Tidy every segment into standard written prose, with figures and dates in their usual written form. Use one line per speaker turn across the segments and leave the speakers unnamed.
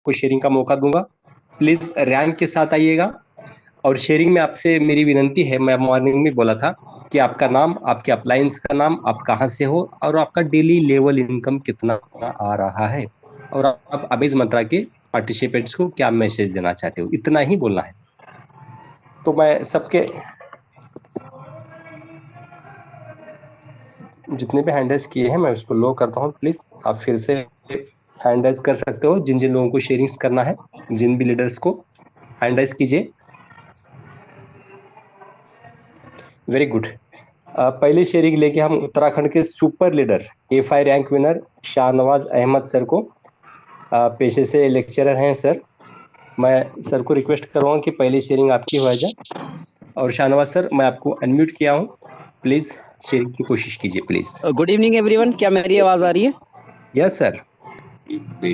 को शेयरिंग का मौका दूंगा। प्लीज रैंक के साथ आइएगा। और शेयरिंग में आपसे मेरी विनंती है, मैं मॉर्निंग में बोला था कि आपका नाम, आपके अप्लायंस का नाम, आप कहाँ से हो और आपका डेली लेवल इनकम कितना आ रहा है, और आप अमेज मंत्रा के पार्टिसिपेंट्स को क्या मैसेज देना चाहते हो, इतना ही बोलना है। तो मैं सबके जितने भी हैंडल्स किए हैं मैं उसको लो करता हूँ। प्लीज आप फिर से हैंडल्स कर सकते हो, जिन जिन लोगों को शेयरिंग्स करना है, जिन भी लीडर्स को हैंडल्स कीजिए। Very good. पहली शेयरिंग लेके हम उत्तराखंड के super leader A5 rank winner Shahnawaz Ahmed sir को, पेशे से लेक्चरर हैं सर। मैं सर को रिक्वेस्ट करूँगा कि पहली शेयरिंग आपकी हो जाए। और शाहनवाज सर, मैं आपको अनम्यूट किया हूँ, प्लीज शेयरिंग की कोशिश कीजिए प्लीज।
गुड इवनिंग एवरीवन, क्या मेरी आवाज आ रही है?
Yes sir.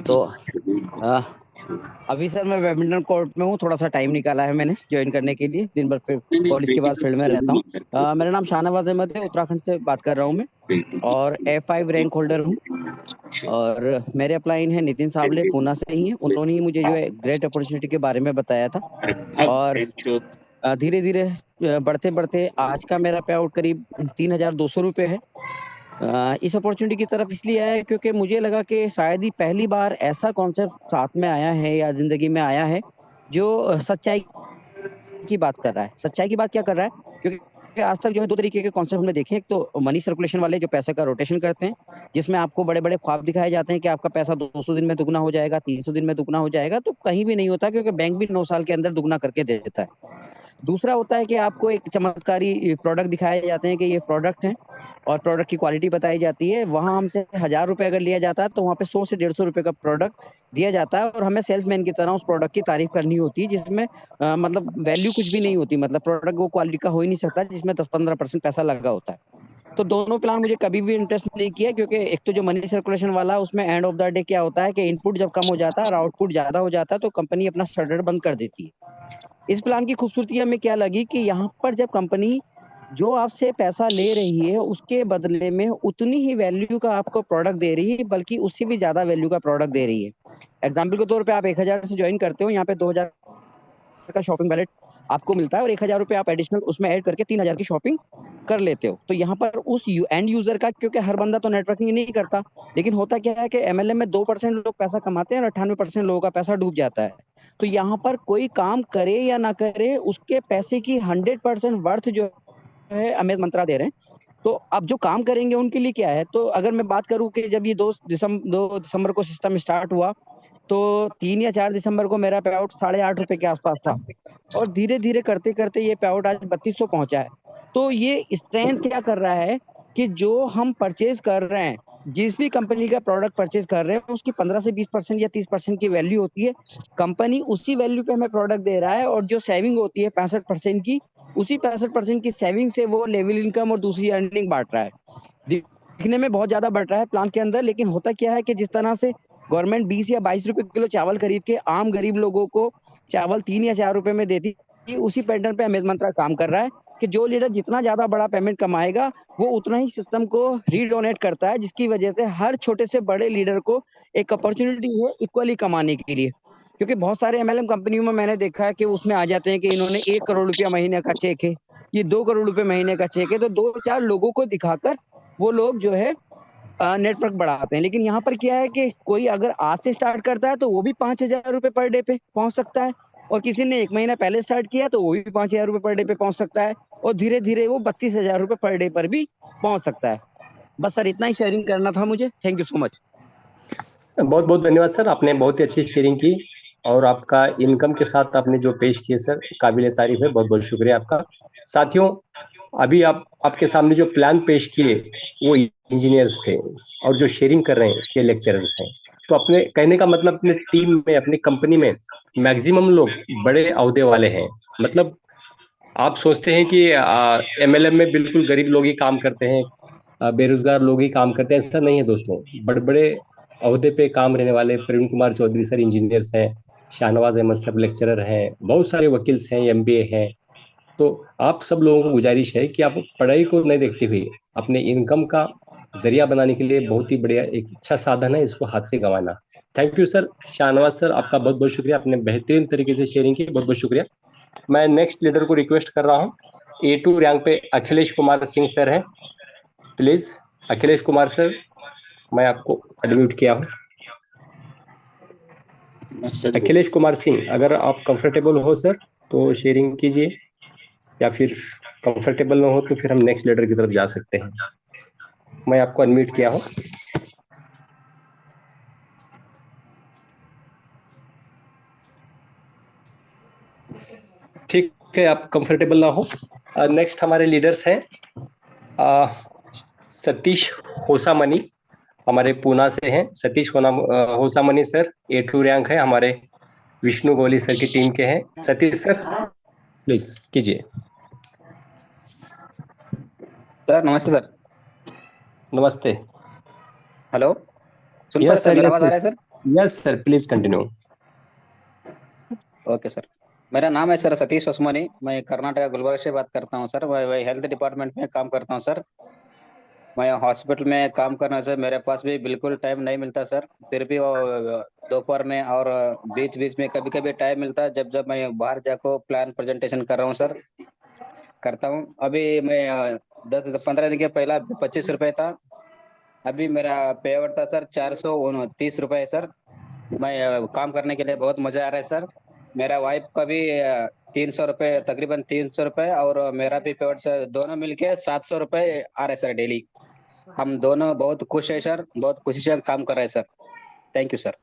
तो अभी सर मैं बैडमिंटन कोर्ट में हूँ, थोड़ा सा टाइम निकाला है मैंने ज्वाइन करने के लिए। दिन भर कॉलेज के बाद फील्ड में रहता हूँ। मेरा नाम शाहनवाज अहमद है, उत्तराखंड से बात कर रहा हूँ मैं, और A5 रैंक होल्डर हूँ। और मेरे अपलाइन है नितिन साबले, पूना से ही है। उन्होंने ही मुझे जो है ग्रेट अपॉर्चुनिटी के बारे में बताया था, और धीरे धीरे बढ़ते बढ़ते आज का मेरा पे आउट करीब 3,200 रुपये है। इस अपॉर्चुनिटी की तरफ इसलिए आया है क्योंकि मुझे लगा कि शायद ही पहली बार ऐसा कॉन्सेप्ट साथ में आया है या जिंदगी में आया है जो सच्चाई की बात कर रहा है। सच्चाई की बात क्या कर रहा है? क्योंकि आज तक जो है दो तरीके के कॉन्सेप्ट हमने देखे हैं। एक तो मनी सर्कुलेशन वाले जो पैसे का रोटेशन करते हैं, जिसमें आपको बड़े बड़े ख्वाब दिखाए जाते हैं कि आपका पैसा 200 दिन में दुगना हो जाएगा, 300 दिन में दुगना हो जाएगा। तो कहीं भी नहीं होता, क्योंकि बैंक भी 9 साल के अंदर दुगना करके दे देता है। दूसरा होता है कि आपको एक चमत्कारी प्रोडक्ट दिखाए जाते हैं कि ये प्रोडक्ट है, और प्रोडक्ट की क्वालिटी बताई जाती है। वहां हमसे 1,000 रुपए अगर लिया जाता है तो वहां पे 100 से 150 रुपए का प्रोडक्ट दिया जाता है, और हमें सेल्समैन की तरह उस प्रोडक्ट की तारीफ करनी होती है, जिसमें मतलब वैल्यू कुछ भी नहीं होती। मतलब प्रोडक्ट वो क्वालिटी का हो ही नहीं सकता जिसमें 10-15% पैसा लगा होता है। तो दोनों प्लान मुझे कभी भी इंटरेस्ट नहीं किया, क्योंकि एक तो जो मनी सर्कुलेशन वाला, उसमें एंड ऑफ द डे क्या होता है कि इनपुट जब कम हो जाता है और आउटपुट ज्यादा हो जाता है तो कंपनी अपना शटर बंद कर देती है। इस प्लान की खूबसूरती हमें क्या लगी कि यहाँ पर जब कंपनी जो आपसे पैसा ले रही है उसके बदले में उतनी ही वैल्यू का आपको प्रोडक्ट दे रही है, बल्कि उससे भी ज्यादा वैल्यू का प्रोडक्ट दे रही है। एग्जाम्पल के तौर पे आप 1,000 से ज्वाइन करते हो, यहाँ पे 2,000 का शॉपिंग वैलेट आपको मिलता है, और 1,000 रुपए आप एडिशनल उसमें ऐड करके 3,000 की शॉपिंग कर लेते हो। तो यहाँ पर उस एंड यूजर का, क्योंकि हर बंदा तो नेटवर्किंग नहीं करता, लेकिन होता क्या है कि MLM में 2% लोग पैसा कमाते हैं और 98% लोगों का पैसा डूब जाता है। तो यहाँ पर कोई काम करे या ना करे, उसके पैसे की 100% वर्थ जो है अमेज मंत्रा दे रहे हैं। तो अब जो काम करेंगे उनके लिए क्या है? तो अगर मैं बात करूं कि जब ये 2 दिसंबर को सिस्टम स्टार्ट हुआ, तो 3 या 4 दिसंबर को मेरा पे आउट 8.5 रुपए के आसपास था, और धीरे धीरे करते करते ये पे आउट आज 3200 पहुंचा है। तो ये स्ट्रेंथ क्या कर रहा है कि जो हम परचेज कर रहे हैं, जिस भी कंपनी का प्रोडक्ट परचेज कर रहे हैं, उसकी 15 से 20% या 30% की वैल्यू होती है। कंपनी उसी वैल्यू पे हमें प्रोडक्ट दे रहा है, और जो सेविंग होती है 65% की, उसी 65% की सेविंग से वो लेवल इनकम और दूसरी अर्निंग बांट रहा है। दिखने में बहुत ज्यादा बढ़ रहा है प्लान के अंदर, लेकिन होता क्या है कि जिस तरह से गवर्नमेंट 20 या 22 रुपए किलो चावल खरीद के आम गरीब लोगों को चावल 3 या 4 रुपए में देती, उसी पैटर्न पे अमेज मंत्रा काम कर रहा है कि जो लीडर जितना ज्यादा बड़ा पेमेंट कमाएगा, वो उतना ही सिस्टम को रीडोनेट करता है, जिसकी वजह से हर छोटे से बड़े लीडर को एक अपॉर्चुनिटी है इक्वली कमाने के लिए। क्योंकि बहुत सारे MLM कंपनियों में मैंने देखा है कि उसमें आ जाते हैं कि इन्होंने 1 करोड़ रुपया महीने का चेक है, ये 2 करोड़ रुपए महीने का चेक है, तो 2-4 लोगों को दिखाकर वो लोग जो है नेटवर्क बढ़ाते हैं। लेकिन यहाँ पर क्या है कि कोई अगर आज से स्टार्ट करता है तो वो भी 5,000 रुपए पर डे पे पहुंच सकता है, और किसी ने 1 महीना पहले स्टार्ट किया तो वो भी 5,000 रुपए पर डे पे पहुंच सकता है, और धीरे धीरे वो 32,000 रुपए पर डे पर भी पहुंच सकता है। बस सर, इतना ही शेयरिंग करना था मुझे। Thank you so much.
बहुत बहुत धन्यवाद सर, आपने बहुत ही अच्छी शेयरिंग की, और आपका इनकम के साथ आपने जो पेश किए सर, काबिल तारीफ है। बहुत बहुत शुक्रिया आपका। साथियों, अभी आपके सामने जो प्लान पेश किए वो इंजीनियर्स थे, और जो शेयरिंग कर रहे हैं ये लेक्चरर्स हैं। तो अपने कहने का मतलब, अपने टीम में, अपनी कंपनी में मैक्सिमम लोग बड़े ओहदे वाले हैं। मतलब आप सोचते हैं कि MLM में बिल्कुल गरीब लोग ही काम करते हैं, बेरोजगार लोग ही काम करते हैं, ऐसा नहीं है दोस्तों। बड़े बड़े ओहदे पे काम रहने वाले प्रवीण कुमार चौधरी सर इंजीनियर्स हैं, शाहनवाज अहमद सर लेक्चरर हैं, बहुत सारे वकील्स हैं, MBA हैं। तो आप सब लोगों को गुजारिश है कि आप पढ़ाई को नहीं देखते हुए अपने इनकम का जरिया बनाने के लिए बहुत ही बढ़िया एक अच्छा साधन है इसको हाथ से गंवाना। Thank you sir. Shahnawaz sir, आपका बहुत बहुत शुक्रिया, आपने बेहतरीन तरीके से शेयरिंग की, बहुत बहुत शुक्रिया। मैं नेक्स्ट लीडर को रिक्वेस्ट कर रहा हूँ, A2 रैंक पे अखिलेश कुमार सिंह सर हैं, प्लीज। अखिलेश कुमार सर, मैं आपको अनम्यूट किया हूँ। अखिलेश कुमार सिंह, अगर आप कंफर्टेबल हो सर तो शेयरिंग कीजिए, या फिर कंफर्टेबल ना हो तो फिर हम नेक्स्ट लीडर की तरफ जा सकते हैं। मैं आपको अनम्यूट किया हूँ। ठीक है, आप कंफर्टेबल ना हो। नेक्स्ट हमारे लीडर्स हैं सतीश होसामनी, हमारे पूना से हैं। सतीश होसामनी सर A2 रैंक है, हमारे विष्णु गोली सर की टीम के हैं। सतीश सर प्लीज कीजिए।
सर नमस्ते सर।
नमस्ते।
हेलो, सुन पा रहे
यस
सर?
सर,
मेरा
यस
आवाज आ
सर,
रहा है sir?
Yes sir, please continue.
Okay sir. मेरा नाम है सर सतीश ओस्मानी, मैं कर्नाटक गुलबर्गा से बात करता हूँ सर। मैं हेल्थ डिपार्टमेंट में काम करता हूँ सर। मैं हॉस्पिटल में काम करना सर, मेरे पास भी बिल्कुल टाइम नहीं मिलता सर। फिर भी वो दोपहर में और बीच बीच में कभी कभी टाइम मिलता है, जब जब मैं बाहर जाकर प्लान प्रेजेंटेशन कर रहा हूँ सर, करता हूँ। अभी मैं 10 15 दिन के पहला 25 रुपये था। अभी मेरा पे आउट था सर 430 रुपये सर। मैं काम करने के लिए बहुत मजा आ रहा है सर। मेरा वाइफ का भी 300 रुपये, तकरीबन 300 रुपये, और मेरा भी पे आउट सर, दोनों मिलके 700 रुपये आ रहे सर डेली। हम दोनों बहुत खुश है सर, बहुत खुशी से काम कर रहे हैं sir. Thank you sir.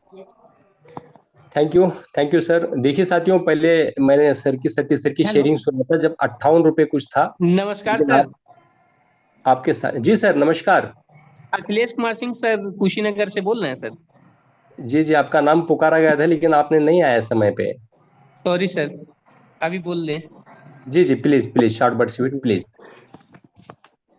Thank you sir. देखिए साथियों, पहले मैंने सर की, सतीश सर की
हेलो,
शेयरिंग सुना था जब 58 रुपए कुछ था,
नमस्कार
लेकिन
सर।
आप आपके साथ। जी सर नमस्कार।
अखिलेश कुमार सिंह सर, कुशीनगर से बोल रहे हैं सर।
जी जी, आपका नाम पुकारा गया था लेकिन आपने नहीं आया समय पे।
सॉरी सर, अभी बोल लें।
जी जी, please please, short but sweet please.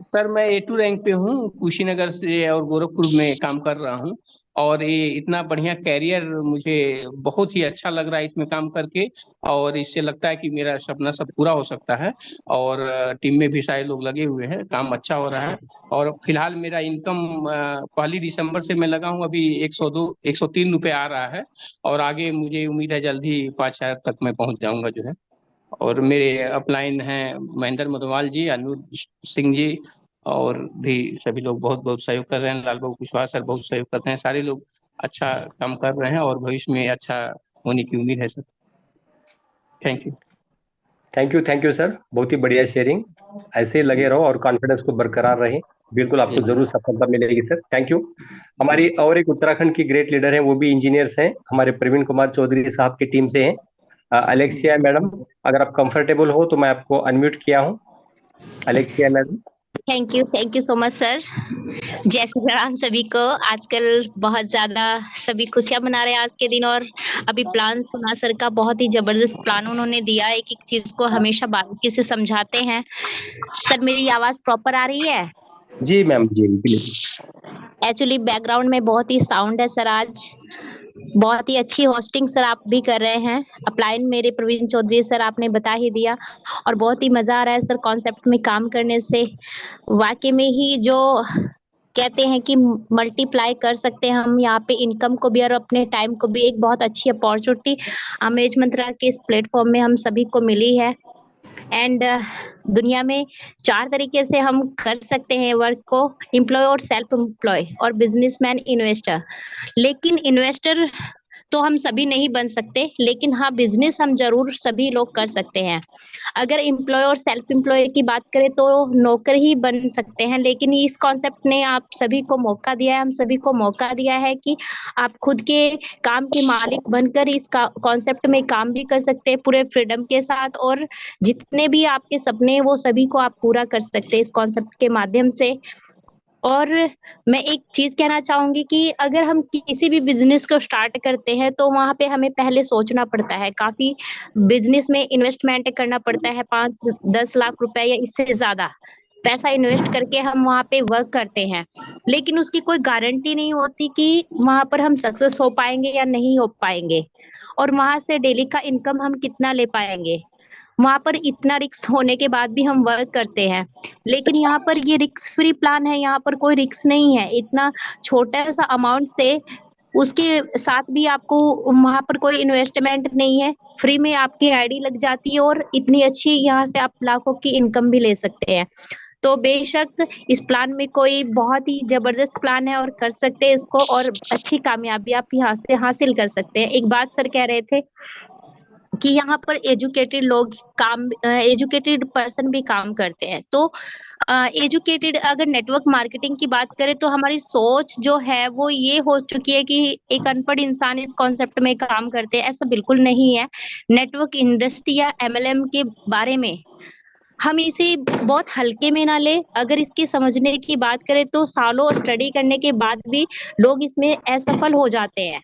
Sir मैं A2 रैंक पे हूँ, कुशीनगर से, और गोरखपुर में काम कर रहा हूँ। और ये इतना बढ़िया कैरियर मुझे बहुत ही अच्छा लग रहा है इसमें काम करके। और इससे लगता है कि मेरा सपना सब पूरा हो सकता है। और टीम में भी सारे लोग लगे हुए हैं, काम अच्छा हो रहा है। और फिलहाल मेरा इनकम 1 दिसंबर से मैं लगा हूँ, अभी 103 रुपये आ रहा है। और आगे मुझे उम्मीद है जल्दी 5,000 तक मैं पहुंच जाऊंगा जो है। और मेरे अपलाइन हैं महेंद्र मधवाल जी, अनुज सिंह जी, और भी सभी लोग बहुत बहुत सहयोग कर रहे हैं। लाल बाबू कुशवाहा सर बहुत सहयोग कर रहे हैं। सारे लोग अच्छा काम कर रहे हैं और भविष्य में अच्छा होने की उम्मीद है sir. Thank you.
Thank you sir, बहुत ही बढ़िया शेयरिंग। ऐसे ही लगे रहो और कॉन्फिडेंस को बरकरार रहे, बिल्कुल आपको जरूर सफलता मिलेगी सर। Thank you. हमारी और एक उत्तराखंड की ग्रेट लीडर है, वो भी इंजीनियर्स हैं, हमारे प्रवीण कुमार चौधरी साहब की टीम से हैं। अलेक्सिया मैडम, अगर आप कंफर्टेबल हो तो मैं आपको अनम्यूट किया हूँ। Alexia madam.
Thank you so much sir. जय श्री राम सभी को। आजकल बहुत ज्यादा सभी खुशियां मना रहे हैं आज के दिन। और अभी प्लान सुना सर का, बहुत ही जबरदस्त प्लान उन्होंने दिया। एक एक चीज को हमेशा बारीकी से समझाते हैं। सर मेरी आवाज प्रॉपर आ रही है?
जी मैम, जी प्लीज।
एक्चुअली बैकग्राउंड में बहुत ही साउंड है सर आज। बहुत ही अच्छी होस्टिंग सर आप भी कर रहे हैं। अपलाइन मेरे प्रवीण चौधरी सर आपने बता ही दिया। और बहुत ही मजा आ रहा है सर कॉन्सेप्ट में काम करने से। वाकई में ही जो कहते हैं कि मल्टीप्लाई कर सकते हैं हम यहाँ पे इनकम को भी और अपने टाइम को भी। एक बहुत अच्छी अपॉर्चुनिटी अमेज मंत्रा के इस प्लेटफॉर्म में हम सभी को मिली है। एंड दुनिया में 4 तरीके से हम कर सकते हैं वर्क को, एम्प्लॉय और सेल्फ एम्प्लॉय और बिजनेसमैन इन्वेस्टर। लेकिन इन्वेस्टर तो हम सभी नहीं बन सकते, लेकिन हाँ बिजनेस हम जरूर सभी लोग कर सकते हैं। अगर एम्प्लॉय और सेल्फ एम्प्लॉय की बात करें तो नौकर ही बन सकते हैं, लेकिन इस कॉन्सेप्ट ने आप सभी को मौका दिया है, हम सभी को मौका दिया है कि आप खुद के काम के मालिक बनकर इस कॉन्सेप्ट में काम भी कर सकते हैं पूरे फ्रीडम के साथ। और जितने भी आपके सपने हैं वो सभी को आप पूरा कर सकते हैं इस कॉन्सेप्ट के माध्यम से। और मैं एक चीज कहना चाहूंगी कि अगर हम किसी भी बिजनेस को स्टार्ट करते हैं तो वहां पे हमें पहले सोचना पड़ता है। काफी बिजनेस में इन्वेस्टमेंट करना पड़ता है, 5-10 लाख रुपए या इससे ज्यादा पैसा इन्वेस्ट करके हम वहां पे वर्क करते हैं। लेकिन उसकी कोई गारंटी नहीं होती कि वहां पर हम सक्सेस हो पाएंगे या नहीं हो पाएंगे, और वहां से डेली का इनकम हम कितना ले पाएंगे। वहां पर इतना रिस्क होने के बाद भी हम वर्क करते हैं, लेकिन यहाँ पर ये रिस्क फ्री प्लान है, यहाँ पर कोई रिस्क नहीं है। इतना छोटा सा अमाउंट से उसके साथ भी आपको वहां पर कोई इन्वेस्टमेंट नहीं है, फ्री में आपकी आईडी लग जाती है और इतनी अच्छी यहाँ से आप लाखों की इनकम भी ले सकते हैं। तो बेशक इस प्लान में कोई बहुत ही जबरदस्त प्लान है और कर सकते हैं इसको, और अच्छी कामयाबी आप यहाँ से हासिल कर सकते हैं। एक बात सर कह रहे थे कि यहाँ पर एजुकेटेड लोग एजुकेटेड पर्सन भी काम करते हैं। तो एजुकेटेड अगर नेटवर्क मार्केटिंग की बात करें तो हमारी सोच जो है वो ये हो चुकी है कि एक अनपढ़ इंसान इस कॉन्सेप्ट में काम करते हैं, ऐसा बिल्कुल नहीं है। नेटवर्क इंडस्ट्री या एमएलएम के बारे में हम इसे बहुत हल्के में ना ले, अगर इसके समझने की बात करें तो सालों स्टडी करने के बाद भी लोग इसमें असफल हो जाते हैं।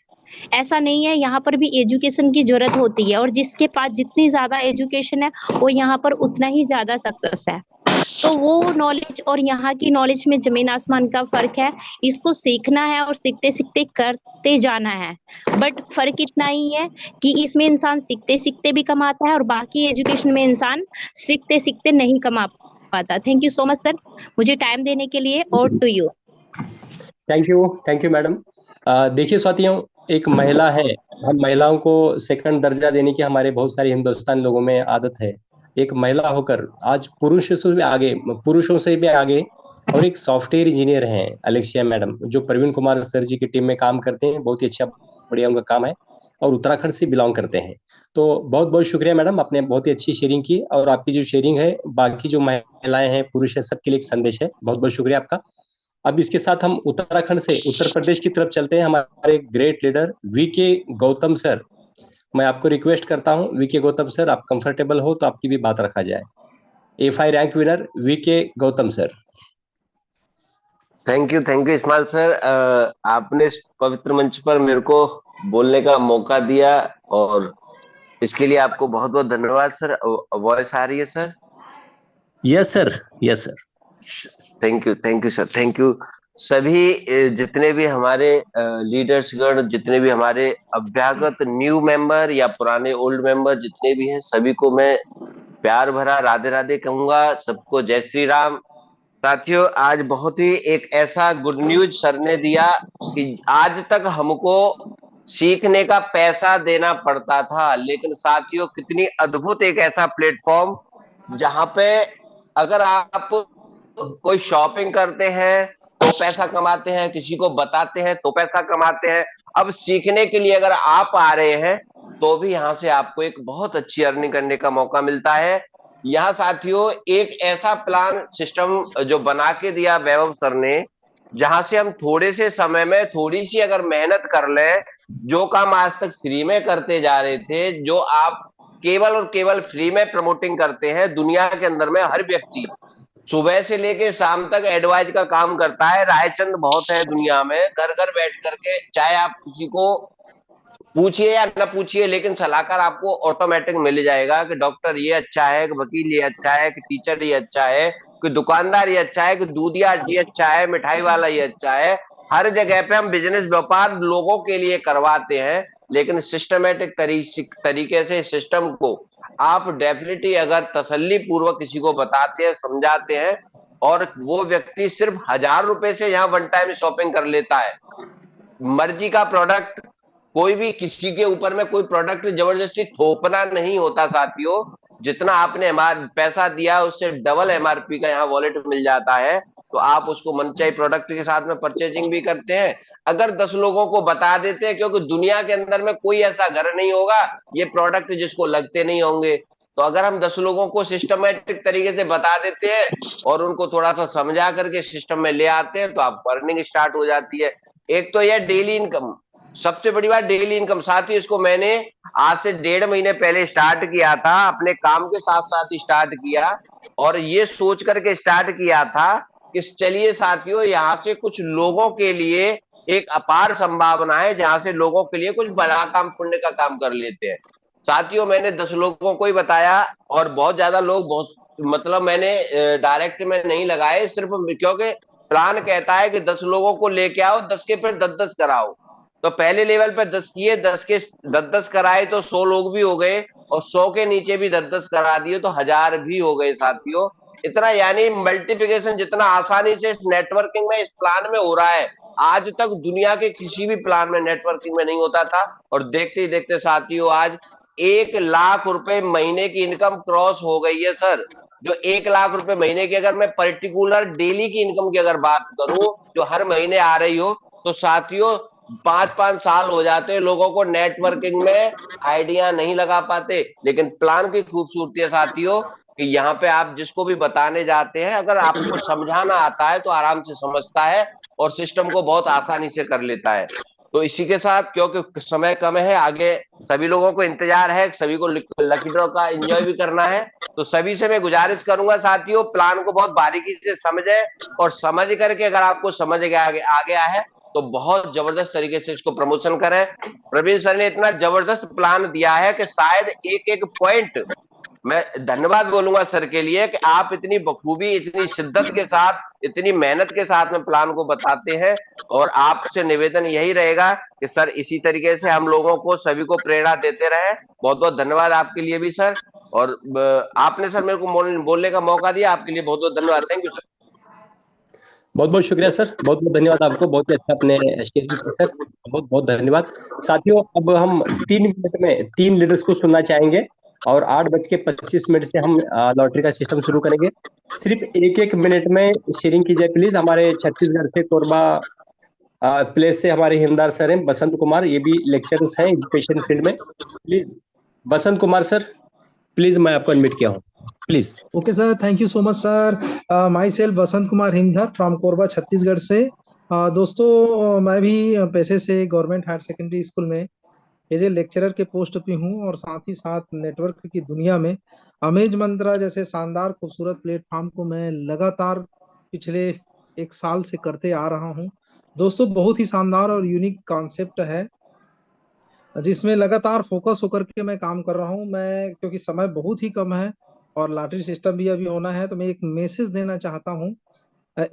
ऐसा नहीं है, यहाँ पर भी एजुकेशन की जरूरत होती है, और जिसके पास जितनी ज्यादा एजुकेशन है वो यहाँ पर उतना ही ज्यादा सक्सेस है। तो वो नॉलेज और यहाँ की नॉलेज में जमीन आसमान का फर्क है। इसको सीखना है और सीखते सीखते करते जाना है। बट फर्क इतना ही है कि इसमें इंसान सीखते सीखते भी कमाता है और बाकी एजुकेशन में इंसान सीखते सीखते नहीं कमा पाता। Thank you so much sir, मुझे टाइम देने के लिए, और to you.
Thank you madam. देखिए साथियों, एक महिला है, हम महिलाओं को सेकंड दर्जा देने की हमारे बहुत सारे हिंदुस्तान लोगों में आदत है। एक महिला होकर आज पुरुषों से भी आगे और एक सॉफ्टवेयर इंजीनियर हैं अलेक्सिया मैडम, जो प्रवीण कुमार सर जी की टीम में काम करते हैं। बहुत ही अच्छा बढ़िया उनका काम है और उत्तराखंड से बिलोंग करते हैं। तो बहुत बहुत शुक्रिया मैडम, आपने बहुत ही अच्छी शेयरिंग की, और आपकी जो शेयरिंग है बाकी जो महिलाएं हैं पुरुष है सबके लिए एक संदेश है। बहुत बहुत शुक्रिया आपका। अब इसके साथ हम उत्तराखंड से उत्तर प्रदेश की तरफ चलते हैं। हमारे great leader VK Gautam sir, मैं आपको रिक्वेस्ट करता हूं वीके गौतम सर, आप कंफर्टेबल हो तो आपकी भी बात रखा जाए। A5 rank winner VK Gautam sir.
Thank you Ismail sir, आपने इस पवित्र मंच पर मेरे को बोलने का मौका दिया और इसके लिए आपको बहुत बहुत धन्यवाद सर। वॉइस आ रही है sir?
Yes sir, yes sir.
Thank you sir, thank you. सभी जितने भी हमारे लीडर्स गण, जितने भी हमारे अभ्यागत न्यू मेंबर या पुराने ओल्ड मेंबर जितने भी हैं, सभी को मैं प्यार भरा राधे राधे कहूंगा। सबको जय श्री राम। साथियों, आज बहुत ही एक ऐसा गुड न्यूज सर ने दिया कि आज तक हमको सीखने का पैसा देना पड़ता था, लेकिन साथियों कितनी अद्भुत एक ऐसा प्लेटफॉर्म जहां पे अगर आप कोई शॉपिंग करते हैं तो पैसा कमाते हैं, किसी को बताते हैं तो पैसा कमाते हैं। अब सीखने के लिए अगर आप आ रहे हैं तो भी यहां से आपको एक बहुत अच्छी अर्निंग करने का मौका मिलता है। यहाँ साथियों एक ऐसा प्लान सिस्टम जो बना के दिया वैभव सर ने, जहां से हम थोड़े से समय में थोड़ी सी अगर मेहनत कर लें, जो काम आज तक फ्री में करते जा रहे थे, जो आप केवल और केवल फ्री में प्रमोटिंग करते हैं, दुनिया के अंदर में हर व्यक्ति सुबह से लेके शाम तक एडवाइज का काम करता है। रायचंद बहुत है दुनिया में, घर घर बैठ करके चाहे आप किसी को पूछिए या ना पूछिए, लेकिन सलाहकार आपको ऑटोमेटिक मिल जाएगा कि डॉक्टर ये अच्छा है, कि वकील ये अच्छा है, कि टीचर ये अच्छा है, कि दुकानदार ये अच्छा है, कि दूधिया ये अच्छा है, मिठाई वाला ये अच्छा है। हर जगह पे हम बिजनेस व्यापार लोगों के लिए करवाते हैं, लेकिन सिस्टमेटिक तरीके से सिस्टम को आप डेफिनेटली अगर तसल्ली पूर्वक किसी को बताते हैं, समझाते हैं, और वो व्यक्ति सिर्फ 1000 रुपए से यहाँ वन टाइम शॉपिंग कर लेता है। मर्जी का प्रोडक्ट, कोई भी किसी के ऊपर में कोई प्रोडक्ट जबरदस्ती थोपना नहीं होता साथियों। जितना आपने पैसा दिया उससे डबल एमआरपी का यहाँ वॉलेट मिल जाता है, तो आप उसको मनचाही प्रोडक्ट के साथ में परचेजिंग भी करते हैं। अगर 10 लोगों को बता देते हैं, क्योंकि दुनिया के अंदर में कोई ऐसा घर नहीं होगा ये प्रोडक्ट जिसको लगते नहीं होंगे, तो अगर हम 10 लोगों को सिस्टमेटिक तरीके से बता देते हैं और उनको थोड़ा सा समझा करके सिस्टम में ले आते हैं, तो आपको अर्निंग स्टार्ट हो जाती है। एक तो यह डेली इनकम, सबसे बड़ी बात डेली इनकम। साथ ही इसको मैंने आज से 1.5 महीने पहले स्टार्ट किया था, अपने काम के साथ साथ स्टार्ट किया, और ये सोच करके स्टार्ट किया था कि चलिए साथियों यहाँ से कुछ लोगों के लिए एक अपार संभावना है, जहां से लोगों के लिए कुछ बड़ा काम, पुण्य का काम कर लेते हैं। साथियों मैंने 10 लोगों को ही बताया, और बहुत ज्यादा लोग, बहुत मतलब मैंने डायरेक्ट में नहीं लगाए, सिर्फ क्योंकि प्लान कहता है कि 10 लोगों को लेके आओ, 10 के फिर 10-10 कराओ। तो पहले लेवल पे 10 किए, 10 के 10-10 कराए तो 100 लोग भी हो गए। और 100 के नीचे भी 10-10 करा दिए तो 1000 भी हो गए साथियों। इतना यानी मल्टीप्लिकेशन जितना आसानी से नेटवर्किंग में इस प्लान में हो रहा है, आज तक दुनिया के किसी भी प्लान में नेटवर्किंग में नहीं होता था। और देखते ही देखते साथियों आज 1 लाख रुपए महीने की इनकम क्रॉस हो गई है सर। जो 1 लाख रुपए महीने की, अगर मैं पर्टिकुलर डेली की इनकम की अगर बात करूं जो हर महीने आ रही हो, तो साथियों 5-5 साल हो जाते हैं लोगों को नेटवर्किंग में आइडिया नहीं लगा पाते। लेकिन प्लान की खूबसूरती है साथियों कि यहाँ पे आप जिसको भी बताने जाते हैं, अगर आपको समझाना आता है तो आराम से समझता है और सिस्टम को बहुत आसानी से कर लेता है। तो इसी के साथ, क्योंकि समय कम है, आगे सभी लोगों को इंतजार है, सभी को लकी ड्रॉ का एंजॉय भी करना है, तो सभी से मैं गुजारिश करूंगा साथियों प्लान को बहुत बारीकी से समझें और समझ करके अगर आपको समझ आ गया है तो बहुत जबरदस्त तरीके से इसको प्रमोशन करें। प्रवीण सर ने इतना जबरदस्त प्लान दिया है कि शायद एक एक पॉइंट मैं धन्यवाद बोलूंगा सर के लिए कि आप इतनी बखूबी, इतनी शिद्दत के साथ, इतनी मेहनत के साथ में प्लान को बताते हैं। और आपसे निवेदन यही रहेगा कि सर इसी तरीके से हम लोगों को सभी को प्रेरणा देते रहे। बहुत बहुत धन्यवाद आपके लिए भी सर। और आपने सर मेरे को बोलने का मौका दिया, आपके लिए बहुत बहुत धन्यवाद। Thank you sir.
बहुत बहुत शुक्रिया सर, बहुत बहुत धन्यवाद आपको, बहुत ही अच्छा अपने शेयर किया सर, बहुत बहुत धन्यवाद। साथियों अब हम 3 मिनट में 3 लीडर्स को सुनना चाहेंगे और 8:25 से हम लॉटरी का सिस्टम शुरू करेंगे। सिर्फ 1-1 मिनट में शेयरिंग कीजिए प्लीज। हमारे छत्तीसगढ़ से कोरबा प्लेस से हमारे हिमदार सर हैं बसंत कुमार, ये भी लेक्चरर्स हैं एजुकेशन फील्ड में। Please Basant Kumar sir, please मैं आपको एडमिट किया हूँ, please.
Okay sir, thank you so much sir. Myself Basant Kumar Himdhar from Korba Chhattisgarh से। दोस्तों मैं भी पैसे से गवर्नमेंट हायर सेकेंडरी स्कूल में एज ए लेक्चरर के पोस्ट पे हूँ और साथ ही साथ नेटवर्क की दुनिया में अमेज मंत्रा जैसे शानदार खूबसूरत प्लेटफॉर्म को मैं लगातार पिछले 1 साल से करते आ रहा हूँ। दोस्तों बहुत ही शानदार और यूनिक कॉन्सेप्ट है जिसमें लगातार फोकस होकर के मैं काम कर रहा हूँ। मैं क्योंकि समय बहुत ही कम है और लॉटरी सिस्टम भी अभी होना है, तो मैं एक मैसेज देना चाहता हूँ।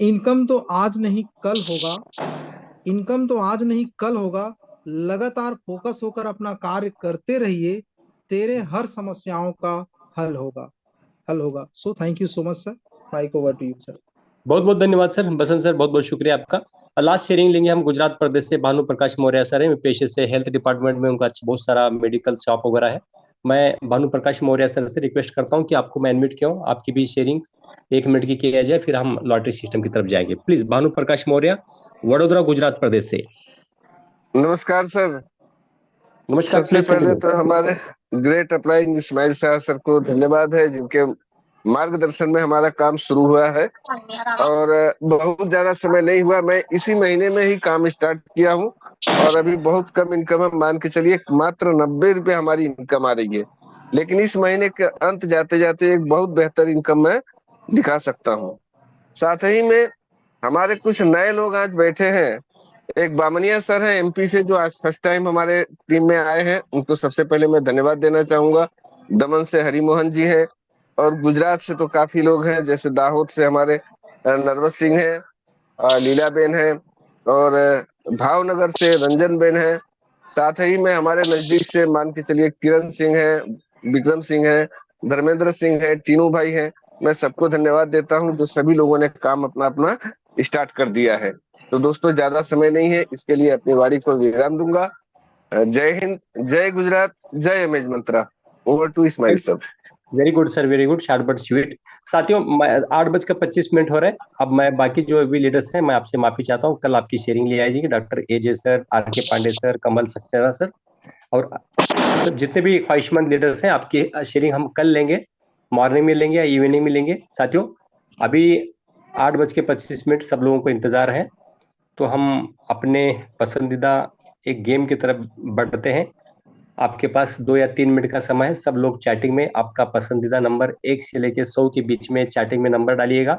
इनकम तो आज नहीं कल होगा, इनकम तो आज नहीं कल होगा। लगातार फोकस होकर अपना कार्य करते रहिए, तेरे हर समस्याओं का हल होगा, हल होगा। So thank you so much sir, mike over to you sir.
बहुत बहुत धन्यवाद सर बसंत सर, बहुत बहुत शुक्रिया आपका। लास्ट शेयरिंग लेंगे हम गुजरात प्रदेश से भानु प्रकाश मौर्य सर हैं, पेशे से हेल्थ डिपार्टमेंट में उनका बहुत सारा मेडिकल शॉप वगैरह है। मैं भानु प्रकाश मौर्य सर से रिक्वेस्ट करता हूं कि आपको मैं एडमिट किया हूं, आपकी भी शेयरिंग 1 मिनट की किया जाए, फिर हम लॉटरी सिस्टम की तरफ जाएंगे। प्लीज भानु प्रकाश मौर्य, वडोदरा गुजरात प्रदेश से।
नमस्कार सर।
नमस्कार।
सबसे पहले तो हमारे great applying Ismail Shah sir को धन्यवाद है जिनके मार्गदर्शन में हमारा काम शुरू हुआ है और बहुत ज्यादा समय नहीं हुआ, मैं इसी महीने में ही काम स्टार्ट किया हूँ और अभी बहुत कम इनकम है, मान के चलिए मात्र 90 रुपए हमारी इनकम आ रही है। लेकिन इस महीने के अंत जाते जाते एक बहुत बेहतर इनकम मैं दिखा सकता हूँ। साथ ही में हमारे कुछ नए लोग आज बैठे हैं। एक बामनिया सर हैं एमपी से जो आज फर्स्ट टाइम हमारे टीम में आए हैं, उनको सबसे पहले मैं धन्यवाद देना चाहूंगा। दमन से हरिमोहन जी हैं और गुजरात से तो काफी लोग हैं, जैसे दाहोद से हमारे नरवत सिंह हैं, लीलाबेन है और भावनगर से रंजन बेन है। साथ ही में हमारे नजदीक से मान के चलिए किरण सिंह है, विक्रम सिंह है, धर्मेंद्र सिंह है, टीनू भाई है। मैं सबको धन्यवाद देता हूं जो सभी लोगों ने काम अपना अपना स्टार्ट कर दिया है। तो दोस्तों ज्यादा समय नहीं है, इसके लिए अपनी वाणी को विराम दूंगा। जय हिंद, जय गुजरात, जय Amaze Mantra. Over to Ismail sir.
Very good sir, very good, short but sweet. साथियों 8:25 हो रहे हैं। अब मैं बाकी जो भी लीडर्स हैं मैं आपसे माफी चाहता हूँ, कल आपकी शेयरिंग ले आएगी doctor AJ sir, RK Pandey sir, Kamal Saxena sir और सब जितने भी ख्वाहिशमंद लीडर्स हैं, आपकी शेयरिंग हम कल लेंगे, मॉर्निंग में लेंगे या इवनिंग में लेंगे। साथियों अभी 8:25 सब लोगों को इंतजार है, तो हम अपने पसंदीदा एक गेम की तरफ बढ़ते हैं। आपके पास 2 या 3 मिनट का समय है। सब लोग चैटिंग में आपका पसंदीदा नंबर 1 से लेके 100 के बीच में चैटिंग में नंबर डालिएगा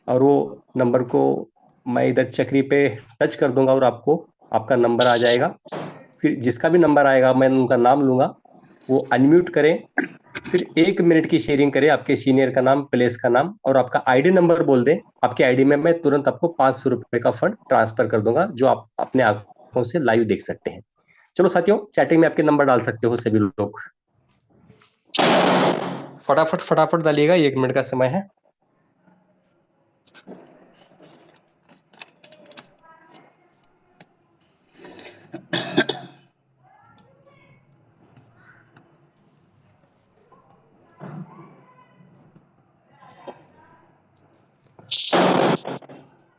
और वो नंबर को मैं इधर चक्री पे टच कर दूंगा और आपको आपका नंबर आ जाएगा। फिर जिसका भी नंबर आएगा मैं उनका नाम लूंगा, वो अनम्यूट करें, फिर 1 मिनट की शेयरिंग करें, आपके सीनियर का नाम, प्लेस का नाम और आपका ID नंबर बोल दें। आपके ID में मैं तुरंत आपको 500 रुपए का फंड ट्रांसफर कर दूंगा, जो आप अपने आंखों से लाइव देख सकते हैं। चलो साथियों, चैटिंग में आपके नंबर डाल सकते हो सभी लोग। फटाफट फटाफट डालिएगा, 1 मिनट का समय है।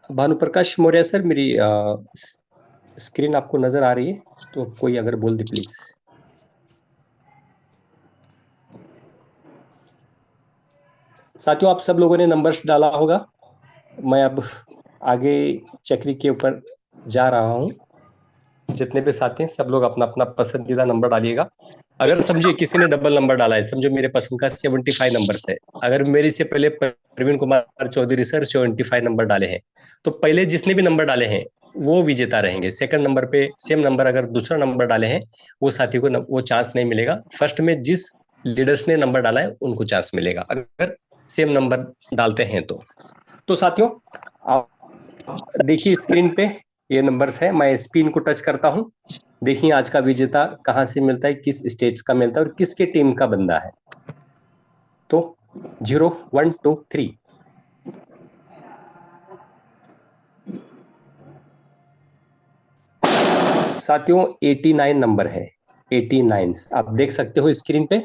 भानु प्रकाश मौर्य सर, मेरी स्क्रीन आपको नजर आ रही है तो कोई अगर बोल दे प्लीज। साथियों, आप सब लोगों ने नंबर्स डाला होगा। मैं अब आगे चक्री के ऊपर जा रहा हूं। जितने भी साथी हैं सब लोग अपना अपना पसंदीदा नंबर डालिएगा। अगर समझिए किसी ने डबल नंबर डाला है, समझो मेरे पसंद का 75 नंबर है, अगर मेरे से पहले प्रवीण कुमार चौधरी सर 75 नंबर डाले हैं, तो पहले जिसने भी नंबर डाले हैं वो विजेता रहेंगे। सेकंड नंबर पे सेम नंबर अगर दूसरा नंबर डाले हैं, वो साथी को वो चांस नहीं मिलेगा। फर्स्ट में जिस लीडर्स ने नंबर डाला है उनको चांस मिलेगा, अगर सेम नंबर डालते हैं तो साथियों आप देखिए स्क्रीन पे ये नंबर्स है। मैं स्पिन को टच करता हूं। देखिए आज का विजेता कहां से मिलता है, किस स्टेट का मिलता है और किसके टीम का बंदा है। तो 0 1 2 3 साथियों 89 नंबर है। 89 आप देख सकते हो स्क्रीन पे।